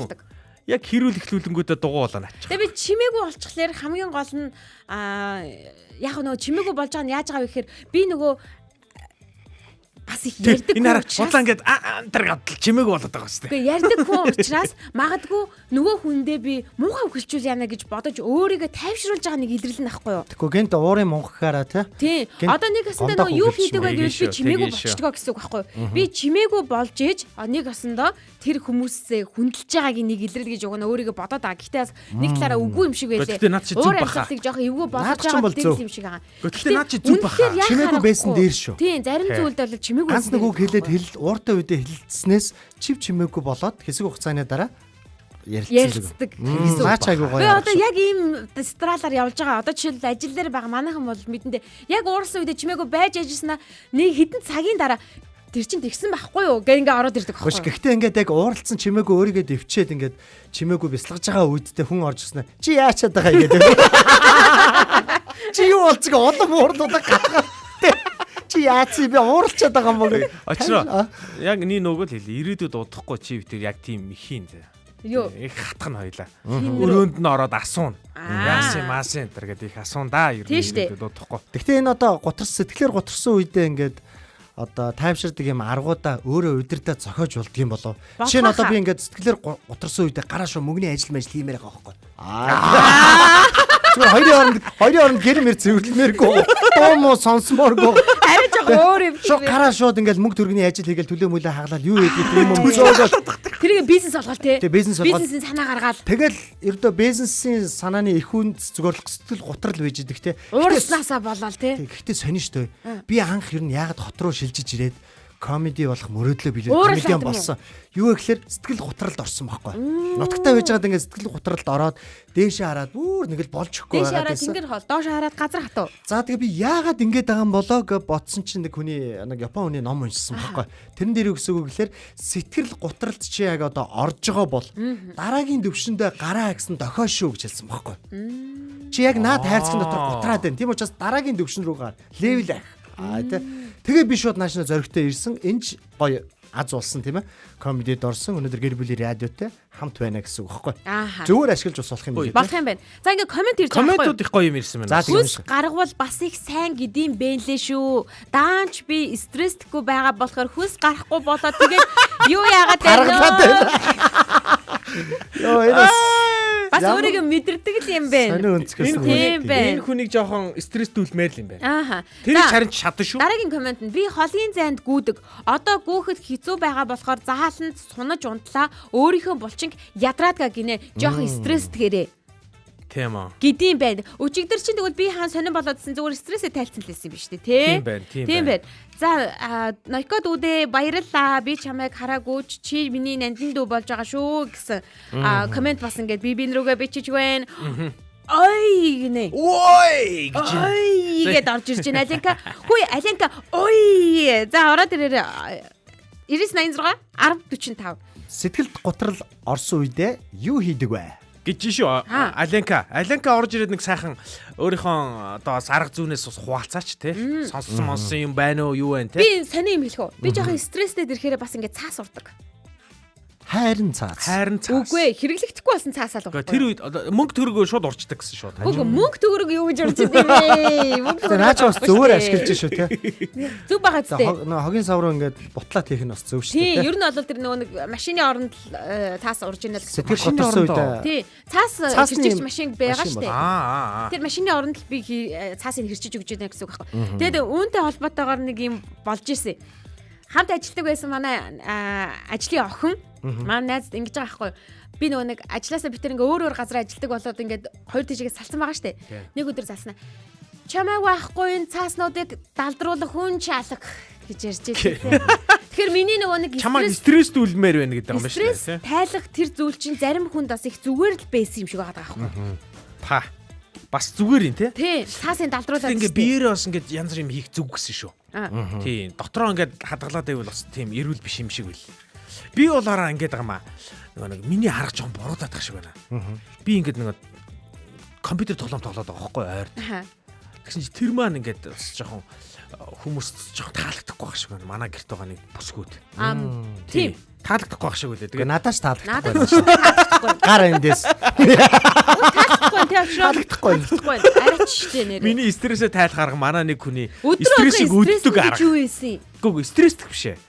Яг хэрүүл ихлүүлэнгүүтээ дугуй болоо наач. Тэгээ би чимээгүй болчихлоор хамгийн гол нь яг нөгөө чимээгүй болж байгаа нь яаж байгаа вэ гэхээр би нөгөө бас их ярьдаг. Энэ хараа бодлоо ингээд антар гадал чимээгүй болоод байгаа шүү дээ. Үгүй ярьдаг хүн учраас магадгүй нөгөө хүндээ би муухай хөлчүүл яана гэж бодож өөрийгөө тайвшруулж байгаа нэг илэрлэн байхгүй юу? Тэгэхгүй гэнт уурын мунхахаараа тий. Одоо нэг хэсэндээ нөгөө юу хийдэг вэ гэвэл би чимээгүй болчихдгоо гэсэн үг байхгүй юу? Би чимээгүй болж ээж нэг хэсэндээ тэр хүмүүсээ хүндэлж байгааг нэг илрэл гэж өгнө өөрийгөө бодоод байгаа. Гэхдээ бас нэг талаараа үгүй юм шиг байлээ. Өөр амьдралыг жоох эвгүй бодож байгаа гэдэг юм шиг байгаа. Гэхдээ наад чи зүг баха. Чимээгүй байсан дээр шүү. Тийм зарим зүйлд бол чимээгүй. Ганц нэг үг хэлээд ууртай үедээ хэлэлцснээс чимээгүй болоод хэсэг хугацааны дараа ярилцдаг. Наач айгуу гоё. Би одоо яг ийм стралаар явж байгаа. Одоо жишээл ажил дээр байгаа манайхан бол мэдэндээ яг уурсан үедээ чимээгүй байж яжсанаа нэг хэдэн цагийн дараа тэр чин тэгсэн байхгүй юу гэ ингээ ороод ирдэг байхгүй. Гэхдээ ингээд яг ууралцсан чимээгүй өөрийгөө дэвчээд ингээд чимээгүй бясалгаж байгаа үедээ хүн орж ирсэн. Чи яачаад байгаа юм гэдэг. Чи юу болцгоо олон уурлуудаа гаргаа. Чи яац би ууралчаад байгаа юм бол. Очроо. Яг нэг нөгөө л хэлээ. Ирээдүйд удахгүй чи битэр яг тийм ихийн зэ. Юу? Их хатах нь хоёлаа. Өрөөнд нь ороод асуун. Яасан маасан энэ гэдэг их асуун да. Ирээдүйд удахгүй. Гэхдээ энэ одоо сэтгэлээр гутарсан үедээ ингээд одоо тайвширдаг юм аргуудаа өөрөө удирдах зохиож болдго юм болов. Жишээ нь одоо би ингээд сэтгэлээр гутарсан үедээ гараа шуу мөнгөний ажил хиймээр байгаа байхгүй. Зүгээр хоёрын оронд гэр мэр зэвэрлэмээргүй. Дуу муу сонсомооргүй. Арай жоо өөр юм шиг. Шоо гараа шууд ингээд мөнгө төгрөгийн ажил хийгээл төлөө мөлөө хаглаад юу хийдэг юм зөөгөл. Тэрийг бизнес олгоол те. Бизнесийн санаа гаргаад. Тэгэл ердөө бизнесийн санааны их хүнд зүгээр сэтгэл гутрал байж идэг те. Уурснаасаа болоод те. Гэхдээ сонин штэ. Би анх ер нь яагаад хот руу шилжиж ирээд комеди болох мөрөөдлөө билээ комедиан болсон. Юу гэхээр сэтгэл гутралд орсон байхгүй. Нутагтай байж байгаад ингээд сэтгэл гутралд ороод дээшээ хараад бүр нэг л болж өгөхгүй байгаа гэсэн. Дээшээ хараад тэнгэр хол, доош хараад газар хатуу. За тэгээ би яагаад ингээд байгаа юм болоо гэж бодсон чинь нэг хүний нэг Япон хүний ном уншсан байхгүй. Тэрэн дээр юу гэсэн үг гэхээр сэтгэл гутралд чи яг одоо орж байгаа бол дараагийн төвшөндөө гараа гэсэн дохио шүү гэж хэлсэн байхгүй. Чи яг наад хайрцагын дотор гутраад байна. Тийм учраас дараагийн төвшин рүү гар левел ах. Тэгээ би шууд наашна зоригтой ирсэн. Энд гоё аз болсон тийм ээ. Комедид орсон. Өнөөдөр гэр бүлийн радиотой хамт байна гэсэн үг байхгүй. Зөвөр ашиглаж ус болох юм байна. Болох юм байна. За ингээ комент ирж байгаа байхгүй. Комментууд их гоё юм ирсэн байна. Хүс гаргавал бас их сайн гэдэм бэлээ шүү. Даанч би стресстгүй байгаа болохоор хүс гарахгүй болоод тэгээд юу яагаад байна. Йоо энэс бас өөрийгөө мэдэрдэг л юм байна. Энэ хүнийг жоохон стресстүүлмээр л юм байна. Тэр чаринч шатна шүү. Дараагийн комент нь би холын зайд гүйдэг. Одоо гүйхэд хэцүү байгаа болохоор зааланд сунаж унтлаа. Өөрийнхөө булчинг ядраадгаа гинэ. Жоохон стресстгээрээ. Тийм үү. Гэдэм байд. Өчигдөр чинь тэгвэл би хаан сонирн болоодсэн зүгээр стрессээ тайлцсан л байсан юм биш үү те. Тийм байна. За Нойкод үдэ баярлалаа. Би чамайг хараагүй чи миний нандин дүү болж байгаа шүү гэсэн комент бас ингээд би рүүгээ бичиж байна. Ой гинэ. Ой гэж. Ой гээд орж ирж байна. Аленка. Хүй Аленка. Ой. За ороод ирээрээ. 9986 1045. Сэтгэлд готрал орсон үедээ юу хийдэг вэ? Гэж шүү. Аленка орж ирээд нэг сайхан өөрийнхөө одоо арга зүүнээс бас хуваалцаач те. Сонссон юм байна уу, юу байна те. Би сони юм хэлэх үү? Би жоохон стресстэй ирэхээр бас ингээд цаас урдаг. Хайрын цаас. Үгүй хэрэглэгдэхгүй болсон цаасаа л урдаг. Тэр үед мөнгө төгрөгөө шууд урчдаг гэсэн шүү. Үгүй мөнгө төгрөг юу гэж урчдаг юм бэ? Мөнгө төгрөг. Наач бас зөвөр ашиглаж шүү те. Зүг байгаа ч те. Хогийн сав руу ингээд бутлаад хийх нь бас зөв шүү те. те. Тийм, ер нь бол тэр нөгөө нэг машины оронд цаас урж ийна л гэсэн. Сэтгэл готорсон үед. Тийм, цаас хэрчиж машин байгаа шүү дээ. Тэр машины оронд л би цаасыг хэрчиж өгч байна гэсэн үг байхгүй. Тэгээд үүнтэй холбоотойгоор нэг юм болж ирсэн. Хамт ажилладаг байсан манай ажлын охин маань найзд ингэж байгаа байхгүй. Би нөгөө нэг ажилласаа би тэр ингээ өөр газар ажилладаг болоод ингээд хоёр тижээс салсан байгаа штэ. Нэг өдөр залснаа. Чамайг байхгүй энэ цааснуудыг далдруулах хүн чалах гэж ярьж байлээ. Тэгэхээр миний нөгөө нэг чамайг стресстүүлмээр байна гэдэг юм байна шүү. Стресс тайлах тэр зүйл чинь зарим хүнд бас их зүгээр л байсан юм шиг байгаа байхгүй. Та бас зүгээр юм те. Тий, цаасын далдруулаад ингээ биеэрээ бас ингээ янз бүр юм хийх зүг гэсэн шүү. Тий, дотроо ингээ хадгалаад байвал бас тийм эрүүл биш юм шиг үл. Би болоораа ингээд байгаа маа. Нөгөө нэг миний харах жоон буруудаад тах шиг байна. Би ингээд нөгөө компьютер тоглоом тоглоод байгаа байхгүй ойр. Тэгсэн чи тэр маань ингээд бас жоохон хүмүүс жоохон таалагдахгүй байх шиг байна. Манай гэрт байгаа нэг бүсгүүд. Тийм. Таалагдахгүй байх шиг үлээ. Тэгээ надаас таалагдахгүй. Гар эндээс. Таалагдахгүй. Арайч штэ нэрээ. Миний стрессээ тайлах арга манай нэг хүний стрессийг үүддэг арга. Юу ийсэн? Гүг стресстэй биш ээ.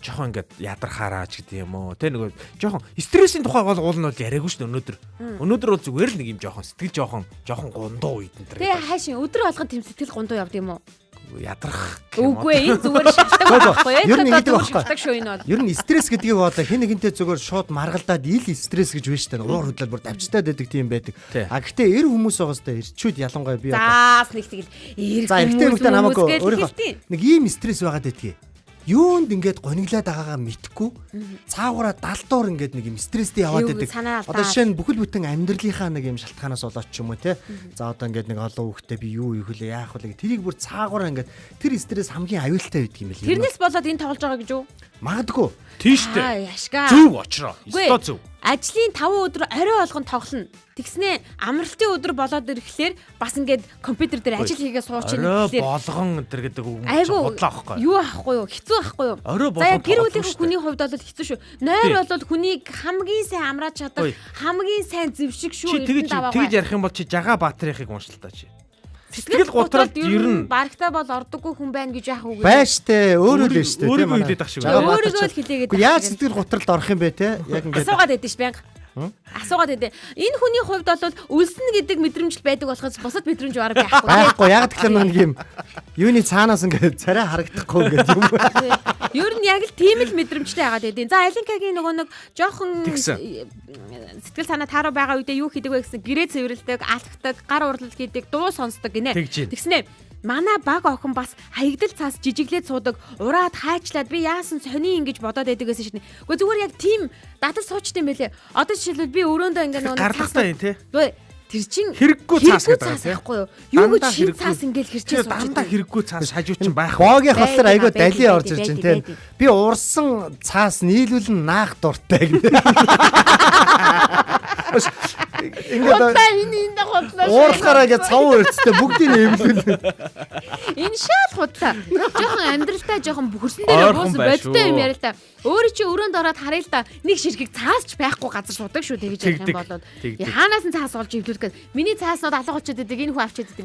Жохон ингээд ядархаараач гэдэг юм уу. Тэ нөгөө жохон стрессийн тухай бол уул нь бол яриаггүй шүү дээ өнөөдөр. Өнөөдөр бол зүгээр л нэг юм жохон сэтгэл жохон гундуу үед энэ. Тэгээ хаашийн өдөр болгон тэм сэтгэл гундуу явд юм уу? Ядрах. Үгүй энэ зүгээр шалтгаан байхгүй. Ер нь ингэдэг байхгүй. Шалтгаан шүү энэ бол. Ер нь стресс гэдгийг бодлоо хэн нэгэнтэй зүгээр шууд маргалдаад ил стресс гэж байна шүү дээ. Уур хөдлөл бүр давчтаад байдаг тийм байдаг. А гэхдээ эр хүмүүс байгаа сте ирчүүд ялангуяа би заас нэг тэгэл за эрэгтэй хүмүүстэй намайг өөрийнхөө нэг ийм стресс байгаад байдгийг. Юунд ингээд гониглаад байгаагаа мэдхгүй цаагаараа далдуур ингээд нэг юм стресстэй яваад байдаг. Одоо жишээ нь бүхэл бүтэн амьдралынхаа нэг юм шалтгаанаас болоод ч юм уу те. За одоо ингээд нэг олон хүүхдээ би юу ихүүлээ яах вэ? Тэрийг бүр цаагаараа ингээд тэр стресс хамгийн аюултай байдаг юм байна. Тэрнээс болоод энэ тоглож байгаа гэж юу? Магадгүй. Тийштэй. Яшгаа. Зөв очроо. Өстой зөв. Ажлын 5 өдөр орой болгон тоглоно. Тэгснээ амралтын өдөр болоод ирэхлээр бас ингээд компьютер дээр ажил хийгээ суучна гэхлээр болгон тэр гэдэг үг бодлоо аахгүй. Юу аахгүй юу? Хэцүү аахгүй юу? За гэр бүлийн хүний хувьд бол хэцүү шүү. Нойр бол хүнийг хамгийн сайн амрааж чадах, хамгийн сайн зэвшиг шүү. Тэгж ярих юм бол чи Жага Баатарынхыг уншилтаа чи. Сэтгэл готролд ер нь барагтаа бол ордоггүй хүн байна гэж яах үг. Байж тээ өөрөө л байж тээ. Өөрөө хэлээд ах шиг. Өөрийгөө л хэлээгээд. Яаж сэтгэл готролд орох юм бэ те? Яг ингээд асуугаад байдсан ш байнга. Асуугаад байдэ. Энэ хүний хувьд бол үлснэ гэдэг мэдрэмж байдаг болохоос бусад мэдрэмж бараг байхгүй. Байхгүй. Яг тэгэхээр нэг юм юуны цаанаас ингээд царай харагдахгүй гэдэг юм. Ер нь яг л тийм л мэдрэмжтэй байгаад байдیں۔ За Алинкагийн нөгөө нэг жоохон сэтгэл санаа тааруу байгаа үедээ юу хийдэг вэ гэсэн гэрээ цэвэрлдэг, алхдаг, гар урлал хийдэг, дуу сонсдог гинэ. Тэгснэ манай баг охин бас хаягдал цаас жижиглээд суудаг, ураад хайчлаад би яасан сони ингэж бодоод байдаг гэсэн шин. Гэхдээ зүгээр яг тийм дадал суучтай юм байлээ. Одоо жишээлбэл би өрөөндөө ингээ нөгөө гарлахтай юм те. Тэр чинь хэрэггүй цаас гэдэг байхгүй юу? Юу гэж шин цаас ингээл хэрчээ сууж дандаа хэрэггүй цаас хажууч нь байх. Богийн хослоор айгүй дали орж ирж байна те. Би урсан цаас нийлүүлэн наах дуртай гэнэ. Ингээд уурхаараа гэж цав өрцтэй бүгдийг нэмлүүл. Энэ шал худлаа. Жохон амьдралтай жохон хөрсөн дээр буус бодтой юм яриа л та. Өөрөө чи өрөөнд ороод харъя л та. Нэг ширхэг цаасч байхгүй газар судаг шүү тэгэж ярих юм болоод. Хаанаас нь цаас олж ивлүүлэх гээд миний цааснууд алга болчиход идэг энэ хүн авчиад идэг.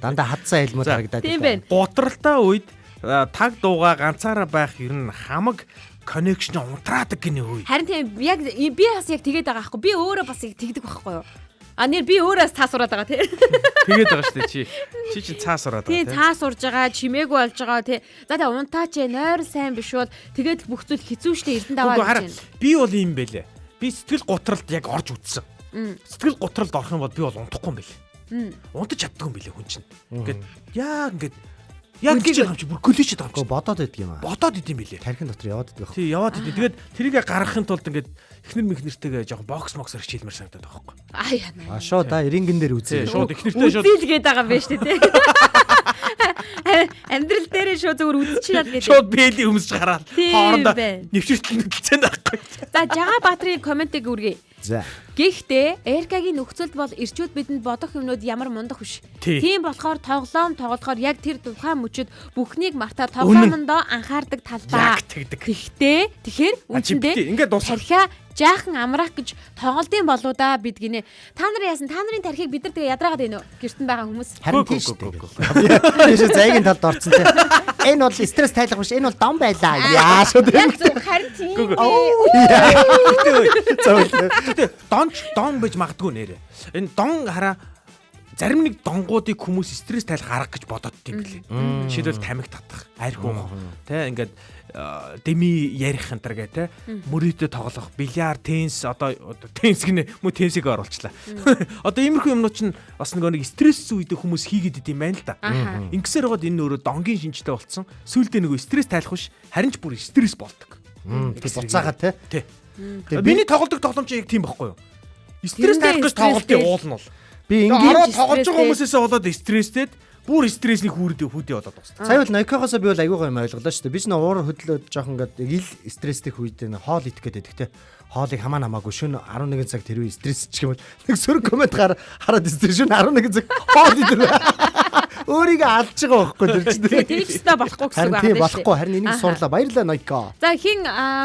Дандаа хадсан айлмууд харагдаад. Тийм байна. Готролтой үед таг дууга ганцаараа байх ер нь хамаг коннекшн унтраадаг гинэ үе. Харин тийм яг би бас яг тэгээд байгаа байхгүй. Би өөрөө бас яг тэгдэг байхгүй юу? А нэр би өөрөөс цаас ураад байгаа тий. Тэгээд байгаа шүү дээ чи. Чи чинь цаас ураад байгаа тий. Тий цаас урж байгаа, чимээгүй болж байгаа тий. За та унтаач нойр сайн биш бол тэгээд бүх зүйл хэцүү штэ эрдэнэ даваа гэж байна. Би бол юм бэлээ. Би сэтгэл готролд яг орж үтсэн. Сэтгэл готролд орох юм бол би бол унтахгүй юм бэл. Унтаж чаддгүй юм бэлээ хүн чинь. Ингээд яг гэж юм чи бүр гөлөж чаддаг юм чи. Бодоод байдаг юм аа. Бодоод идэм бэлээ. Тархин дотор яваад байдаг. Тий, яваад идэв. Тэгээд тэрийгэ гаргахын тулд ингээд эхнэр михнэртэйгээ жоохон боксоор хичээлмэр санагдаад байгаа байхгүй. Аа яа. Шоо да рингэн дээр үзье. Шууд эхнэртэй шууд Үзүүлгээд байгаа юм байна шүү дээ. Амьдрал дээрээ шууд зүгээр үзчихлээ гэдэг. шууд бэйли өмсөж гараад Тийм хоорондоо байна. нэвчэртэл нүцэн байхгүй. За Жага Баатрын комментиг үргэе. За. Гэхдээ Эркагийн нөхцөлд бол ирчүүд бидэнд бодох юмнууд ямар мундаг биш. Тий. Тийм болохоор тоглохоор яг тэр тухайн мөчөд бүхнийг мартаа тоглоомондоо анхаардаг талбай. Яг тэгдэг. Тэгэхээр үндсэндээ Ингээд дуусах. тархиа жаахан амраах гэж тоглолтын болоо да бид гинэ. Та нар яасан? Та нарын тархийг бид нар тэгээ ядраагаад байна уу? Гэртэн байгаа хүмүүс. Харин тийш тийш зайгийн талд орсон те. Энэ бол стресс тайлах биш. Энэ бол дом байлаа. Яа шууд. Яг зөв харин тийм. Гэтэ дон байж магадгүй нэрэ. Энэ дон хараа зарим нэг донгуудыг хүмүүс стресс тайлах арга гэж бодоод тийм билээ. Жишээлбэл тамхи татах, архи уух, тэ ингээд деми ярих хантар гэ тэ мөрөдө тоглох, бильяр, теннис одоо теннис гинэ мө теннисийг оруулчлаа. Одоо иймэрхүү юмнууд чинь бас нэг стресс үедээ хүмүүс хийгээд идэм байна л да. Ингэсээр гоод энэ өөрөө донгийн шинжтэй болцсон. Сүүлдээ нөгөө стресс тайлах биш, харин ч бүр стресс болдог. Буцаагаа те. Тий. Миний тоглодог тоглоом чи яг тийм байхгүй юу? Стресс тайлах гэж тоглолтын уул нь бол. Би Ингээд ингээд тоглож байгаа хүмүүсээсээ болоод стресстэй бүр стрессний хүүрдээ болоод дуусна. сая бол Нойкогоос би бол айгуугаа юм ойлголоо шүү дээ. Би ч нөө уур хөдлөөд жоох ингээд ил стресстэй үед хоол идэх гээд байдаг те. Хоолыг хамаагүй шөнө 11 цаг тэр үе стрессчих юм бол нэг сөрөг комент хараад стрессшөнө 11 цаг хоол идэх. Өөрийгөө алж байгаа байхгүй тэр чинь. Тэгж өстой болохгүй гэсэн үг Харин байна. болохгүй харин энийг сурлаа. Баярлалаа Нойко. За хин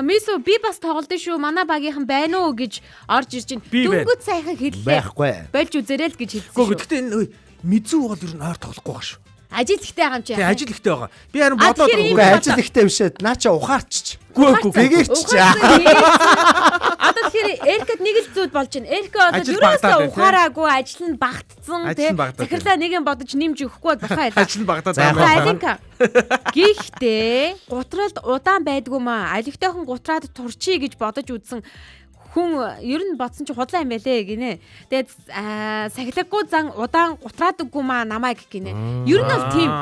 Мису би бас тоглолтын шүү. Манай багийнхан байна уу гэж орж ирж байна. Би байна. Дөнгөж сайхан хэллээ. Байхгүй. Болж үзээрэй л гэж хэлсэн Гэхдээ шүү. гэхдээ энэ мизүү бол ер нь ойр тоглохгүй байгаа шүү. Ажил ихтэй байгаа юм чи. Тий, ажил ихтэй байгаа. Би харин бодоод тэгэхээр байгаа. ийм Үгүй ажил ихтэй бишээ. Наа чи ухаарч. Үгүй. Бэгэрч. Одоо тэгэхээр Эркад нэг л зүйл болж байна. Эрка одоо Ажил юусаа багтаад байна, ухаараагүй ажил нь багтцсан Ажил тий. нь багтаад байна. Захирлаа нэг юм бодож нэмж өгөхгүй баха яа. Ажил нь багтаад За, байгаа. Алинка. Гэхдээ гутралд удаан байдгүй маа. Алигтойхон гутраад турчий гэж бодож үзсэн хүн ер нь бодсон чи худлаа юм байлээ гинэ. Тэгээд сахилаггүй зан удаан гутраадаггүй маа намайг гинэ. Ер нь бол тийм.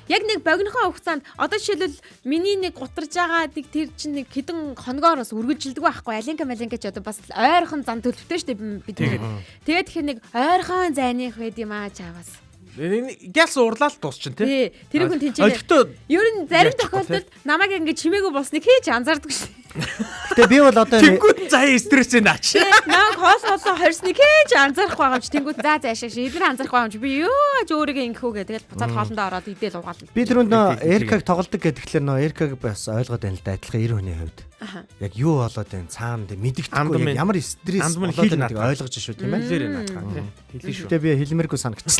Яг нэг богинохоо хугацаанд одоо жишээлбэл миний нэг гутарж байгаа нэг тэр чинь нэг хэдэн хоногоор бас үргэлжилдэг байхгүй. Алинка малинка ч одоо бас ойрхон зам төлөвтэй штэ бид. Тэгээд тэгэхээр нэг ойрхон зайных байд юм аа чаваас. Гяс уурлаад дуусчин тий. Тий, тэр хүн тийч. Ер нь зарим тохиолдолд намайг ингэ чимээгүй болсныг хийж анзаардаг шээ. Гэтэ би бол одоо Тэнгүүд заяа стрессээ наач. Намайг хоол хорсныг хийж анзаарах байгаа юм чи. Тэнгүүд за заашаа шийдвэр анзаарах байгаа юм чи. Би юу ч өөрийгөө ингэхүү гэ. Тэгэл буцаад хоолндоо ороод идэл угаална. би тэр нөө Эркаг тоглодог гэдэгтлэр нөө Эркаг бас ойлгоод байна л да адилхан 90 хүний хувьд. Яг юу болоод байна цаана мэдэгдэхгүй яг ямар стресс болоод байгааг ойлгож шүү тийм ээ. Хэлээрээ наатаа тий. Хэлээ шүү. Гэтэ би хэлмээргүй санагчлаа.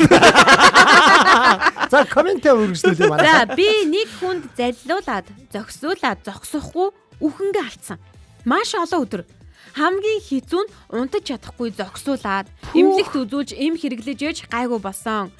За комментээ үргэлжлүүлээ манай. За би нэг хүнд заллуулаад зогсохгүй үхэнгээ алдсан. Маш олон өдөр. Хамгийн хэцүү нь унтаж чадахгүй зогсуулаад эмнэлэгт үзүүлж эм хэрэглэж яж гайгүй болсон.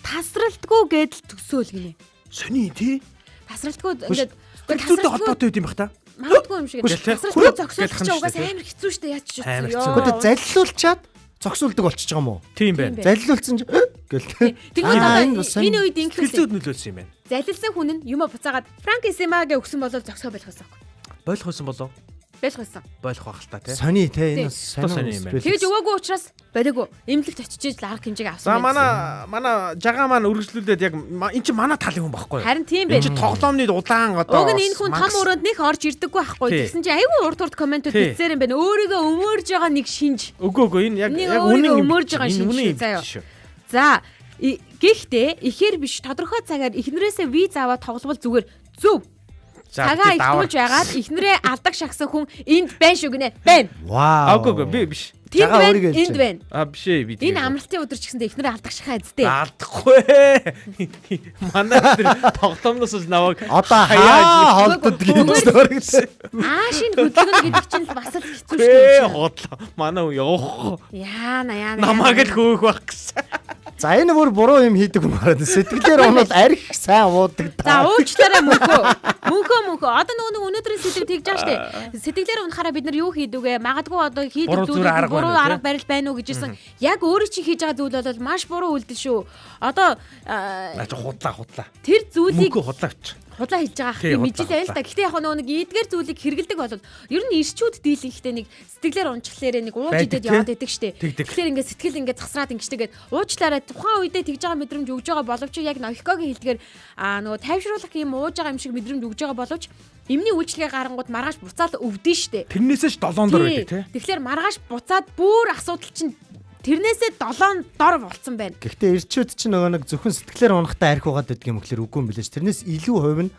Тасралтгүй гэдэл төсөөл гинэ. Сони тий. Тасралтгүй ингээд Тасралттай холбоотой байд юм бах та. магадгүй юм шиг. Үгүй шүү. Тасралтгүй зогсуулах Гэлхэн чинь шүү угаас дээ. амар хэцүү штэ яач ч Амар үгүй. хэцүү. Гэхдээ заллуулчаад зогсуулдаг болчихж байгаа юм уу? Тийм байна. Заллуулсан ч гэл. Тэгвэл энэ бас энэ үед ингэх Сэтгэл зүйд нөлөөлсөн юм байна. залилсан хүн нь юм буцаагаад Франк Эсемагээ өгсөн болол зогсоо байх байсан. Болох байсан болов? Байх байсан. Болох байх л та тий. Сони те энэ сони юм байна. Тэгж өгөөгүй учраас бодоагүй. Эмнэлэгт очиж л арга хэмжээг авсан. За манай жага маань үргэлжлүүлээд яг эн чи манай талын хүн байхгүй юу? Харин тийм Энд байх. чи тоглоомны удаан одоо Уг нь энэ хүн том өрөөнд нэг орж ирдэггүй байхгүй. Тий. Тэгсэн чи айгүй урд комментүүд Тий. бичсээр юм байна. Өөрийгөө өмөрж байгаа нэг шинж. Үгүй энэ Нэг яг өөрийгөө үнэн өмөрж байгаа шинж шүү, заяа. За гэхдээ ихээр биш тодорхой цагаар эхнэрээсээ виз аваад тоглол зүгээр зөв. Цагаа ихтүүлж ягаад эхнэрээ алдаг шахсан хүн энд байна шүү гинэ. Байна. Вау. Үгүй би биш. Тийм Жагаа байна. өөрийгөө хэлж Энд байна. Биш ээ би. Энэ амралтын өдөр ч гэсэндээ эхнэрээ алдаг шахаа эзтэй. алдахгүй. Манай тэр тоглоомноос л наваг Одоо хаяа холдод гэж өөргөсөн. Аашийн хөдөлгөөн гэдэг чинь л бас л хэцүү шүү ээ дээ. хотлоо. Манай уу явах. Яана. Намайг л хөөх байх гэсэн. За энэ бүр буруу юм хийдэг юм байна. Сэтгэлээр унаад арх сайн уудаг. За уучлаарай мөнхөө. Одоо нөгөө өнөөдрийн сэдв тэгж байгаа штэ. Сэтгэлээр унахаараа бид нар юу хийдэг вэ? Магадгүй одоо хийдэг зүйл буруу арга барил байна уу гэж ирсэн. Яг өөрөө чи хийж байгаа зүйл бол маш буруу үйлдэл шүү. Одоо худлаа. Тэр зүйлийг худлаач. худлаа хэлж байгаа хэрэг мэдээлээ л да. Гэхдээ яг нөгөө нэг эдгээр зүйлийг хэрэгэлдэг бол ер нь ирчүүд дийлэнхтэй нэг сэтгэлээр унчихлаарэ нэг ууж идээд яваад идэг штэ. Тэгэхээр ингээд сэтгэл ингээд засраад ингэжтэйгээд уучлаарай тухайн үедээ тэгж байгаа мэдрэмж өгж байгаа боловч яг Нохикогийн хэлдгээр нөгөө тайвшруулах юм ууж байгаа юм шиг мэдрэмж өгж байгаа боловч эмний үйлчлэгээ гарангууд маргааш буцаад өвдөн штэ. Тэрнээсээ ч 7 дор байдаг тий. Тэгэхээр маргааш буцаад бүр асуудал чинь тэрнээсээ 7 дор болцсон байна. Гэхдээ ирчүүд чинь нөгөө нэг зөвхөн сэтгэлээр унахтай арх угаад байдаг юм гэхэлэр үгүй юм билээ. Тэрнээс илүү хувь нь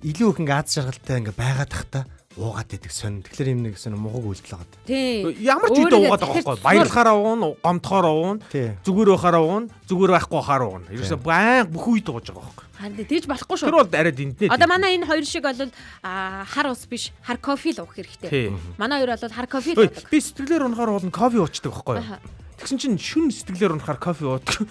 илүү их ингээ аз жаргалтай ингээ байгаад тахта уугаад байдаг сонь. Тэгэхээр юм нэг сонь мугаг үйлдэл байгаа. Тийм. Ямар ч үедээ уугаад байгаа байхгүй. Баярлахаараа уун, гомдохоор уун, зүгээр байхаараа уун, зүгээр байхгүй байхаар уун. Ерөөсө баян бүх үед ууж байгаа байхгүй. Харин тийж болохгүй шүү. Тэр бол арай дэнтнэ. Одоо манай энэ хоёр шиг бол хар ус биш, хар кофе л уух хэрэгтэй. Манай хоёр бол хар кофе л уудаг. Би сэтгэлээр унахаар уулна кофе уучдаг байхгүй. Тэгсэн чинь шүн сэтгэлээр унахаар кофе уудаг.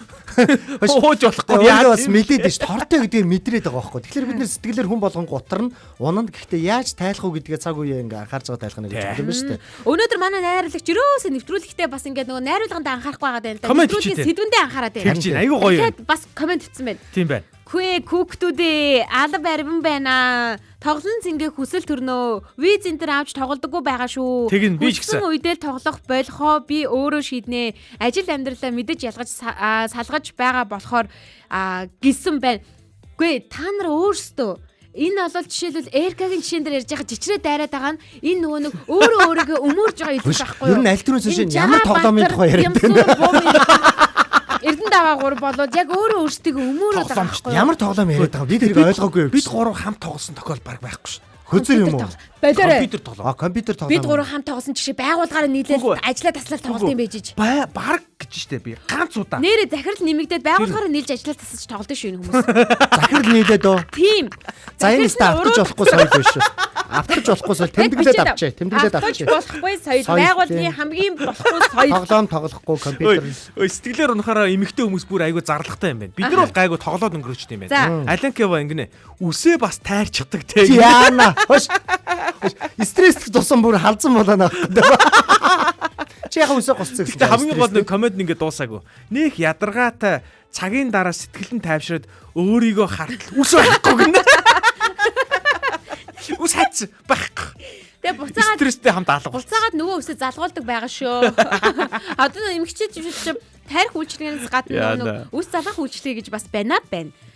Ууж болохгүй. Яа бас мэдээд ш тортой гэдгээр мэдрээд байгаа байхгүй. Тэгэхээр бид нэр сэтгэлээр хүн болгон гутарна, унана. Гэхдээ яаж тайлах уу гэдгээ цаг үеэ ингээ анхаарч байгаа тайлхна гэж хэлсэн байна шүү дээ. Өнөөдөр манай найруулагч ерөөсөө нэвтрүүлэгтээ бас ингээ нөгөө найруулганд анхаарахгүй байгаа даа л да. Нэвтрүүлгийн сэдвэндээ анхаараад байна. Тэр чинь айгүй гоё юм. Тэгэхээр бас комент хийсэн байна. Тийм байна. Хөөе хүүхдүүдээ алба баримн байна. Тоглон зингээ хүсэл төрнөө. Виз энтер авч тоглодоггүй байгаа шүү. Хүссэн үедээ л тоглох болохоо би өөрөө шийднэ. Ажил амьдралаа мэдэж ялгаж салгаж байгаа болохоор гисэн байна. Үгүй та нар өөрсдөө энэ бол жишээлбэл Эркагийн жишээн дээр ярьж байгаа жичрээ дайраад байгаа нь энэ нөгөө нэг өөрөөгөө өмөрж байгаа юм байхгүй юу? Ер нь аль түрүүс шиг ямар тоглоомын тухай яриад байна. Эрдэнэ даваагуур болоод яг өөрөө өөрсдөө өмөрөөд байгаа байхгүй юу? Ямар тоглоом яриад байгаа бид тэрийг ойлгоогүй. Бид гурав хамт тоглосон тохиол баг байхгүй шүү. Хөзөр юм уу? Компьютер тоглоом. Компьютер тоглоом. Бид гурав хамт тоглосон жишээ байгууллагаараа нийлээд ажиллаа таслаад тоглолт юм байж иж. Баг гэж штэ би ганц удаа. Нэрээ захирал нэмэгдээд байгууллагаараа нийлж ажиллаа тасалж тоглолт шүү энэ хүмүүс. Захирал нийлээд оо. Тийм. За энэ өстө автаж болохгүй соёл биш шүү. Автаж болохгүй соёл тэмдэглээд авчээ. Тэмдэглээд авчээ. Болохгүй соёл байгууллагын хамгийн болохгүй соёл. Тоглоом тоглохгүй компьютер. Ой сэтгэлээр унахаараа эмэгтэй хүмүүс бүр айгүй зарлагтай юм байна. Бид нар бол гайгүй тоглоод өнгөрөөчтэй юм байна. Аленкева ингэнэ үсээ бас тайрчдаг те. Яана. Хош. Стресс тусан бүр халзан болоо. Чи яг үсээ госцсон гэсэн. Хамгийн гол нэг комент ингэ дуусаагүй. Нөх ядаргаатай цагийн дараа сэтгэлэн тайвшраад өөрийгөө хартал үс байхгүй гэнэ. Үс хац байхгүй. Тэгээ буцаагаад стресстэй хамт алга. Буцаагаад нөгөө үсээ залгуулдаг байгаа шүү. Одоо эмэгчид чинь тарих үйлчлэгээс гадна нөгөө үс залгах үйлчлэг гэж бас байна.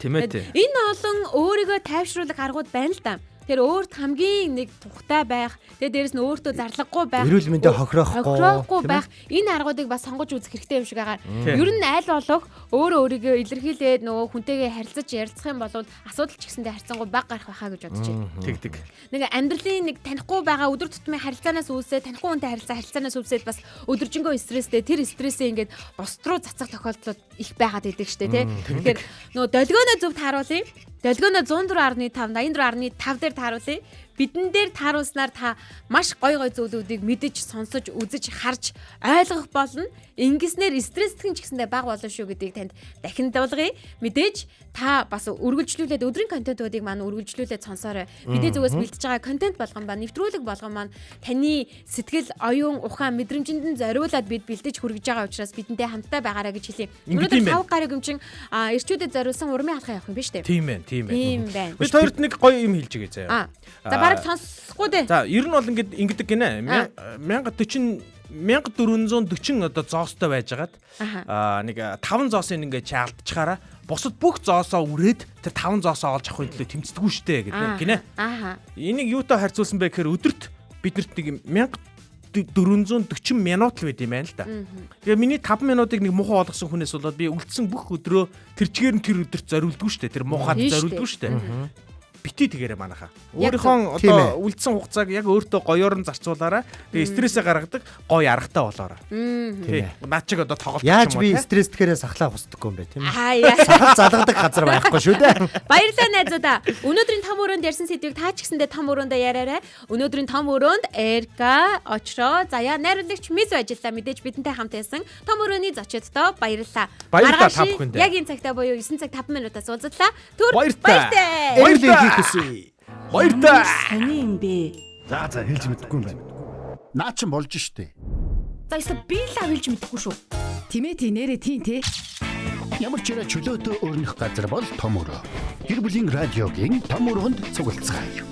Тийм ээ. Энэ олон өөрийгөө тайвшруулах аргууд байна л да. Тэр өөрт хамгийн нэг тухтай байх. Тэгээ дээрэс нь өөртөө зарлаггүй байх. Эрүүл мэндэ хохироохгүй байх. Энэ аргуудыг бас сонгож үзэх хэрэгтэй юм шиг байгаа. Ер нь аль болох өөрийгөө илэрхийлээд нөгөө хүнтэйгээ харилцаж ярилцах юм бол асуудал ч гэсэндээ харьцангуй баг гарах байхаа гэж бодож байна. Тэгдэг. Нэг амьдралын нэг танихгүй байгаа өдөр тутмын харилцаанаас үүсээ танихгүй хүнтэй харилцаанаас үүсээд бас өдөржингөө стресстэй тэр стрессээ ингээд бос руу цацах тохиолдлууд их байгаад идэг штэ тий. Тэгэхээр нөгөө долгионоо зөв тааруулъя. Долгионоо 104.5 84.5 дээр тааруулъя. Бидэн дээр тааруулснаар та маш гой зүйлүүдийг мэдэж, сонсож, үзэж, харж, ойлгох болно. Ингэснээр стресстхэн ч гэсэндээ баг болно шүү гэдгийг танд дахин дуулгая. Мэдээж та бас үргэлжлүүлээд өдрийн контентуудыг маань үргэлжлүүлээд сонсоорой. Бидний зүгээс бэлдэж байгаа контент болгон ба нэвтрүүлэг болгон маань таны сэтгэл, оюун, ухаан, мэдрэмжинд нь зориулаад бид бэлдэж хүргэж байгаа учраас бидэнтэй хамтдаа байгаарай гэж хэлье. Өнөөдөр 5 гаруй гэмчин эрчүүдэд зориулсан урмын алхам явах юм биш үү? Тийм байна. Тийм байна. Би хоёрт нэг гоё юм хэлж өгье заяа. За бараг сонсохгүй дээ. За ер нь бол ингэдэг гинэ. 1440 одоо зоостой байжгаад нэг 5 зоосын ингээ чаалтчаараа бусад бүх зоосоо үрээд тэр 5 зоосоо олж авахын төлөө тэмцдэггүй штэ гэдэг гинэ. Энийг юутай харьцуулсан бэ гэхээр өдөрт биднэрт нэг 1440 минут л байд юм байна л да. Тэгээ миний 5 минутыг нэг муухай олгосон хүнээс болоод би үлдсэн бүх өдрөө тэр чигээр нь тэр өдөрт зориулдгүй штэ. Тэр муухайд зориулдгүй штэ. бити тэгээрэй манайха. Яг Өөрийнхөө тийм одоо үлдсэн хугацааг яг өөртөө гоёор нь зарцуулаарай. Тэгээ стрессээ гаргадаг гоё аргатай болоорой. Тий. Наад чиг одоо тоглолт Яаж би стресстгээрээ сахлаа хусдаггүй юм бэ тийм үү? Хаяа. Сахал залгадаг газар байхгүй шүү дээ. Баярлалаа найзуудаа. Өнөөдрийн том өрөөнд ярьсан сэдвийг та ч гэсэндээ том өрөөндөө яриарай. Өнөөдрийн том өрөөнд Эрка, Очро, заяа найруулагч Мис ажиллаа. Мэдээж бидэнтэй хамт байсан. Том өрөөний зочдтой баярлалаа. Баярлалаа та Маргааш бүхэндээ. яг энэ цагтаа буюу 9 цаг 5 минутаас уулзлаа. Түр Баяртай. Эвлийг хийх үсэ. Баяртай. Сони юм бэ. За хэлж мэдэхгүй юм байна. Наа чин болж штэ. За ёстой би л хэлж мэдэхгүй шүү. Тимээ нэрэ тийм те. Ямар ч чөлөөтэй өрнөх газар бол том өрөө. Гэр бүлийн радиогийн том өрөөнд цуглацгаая.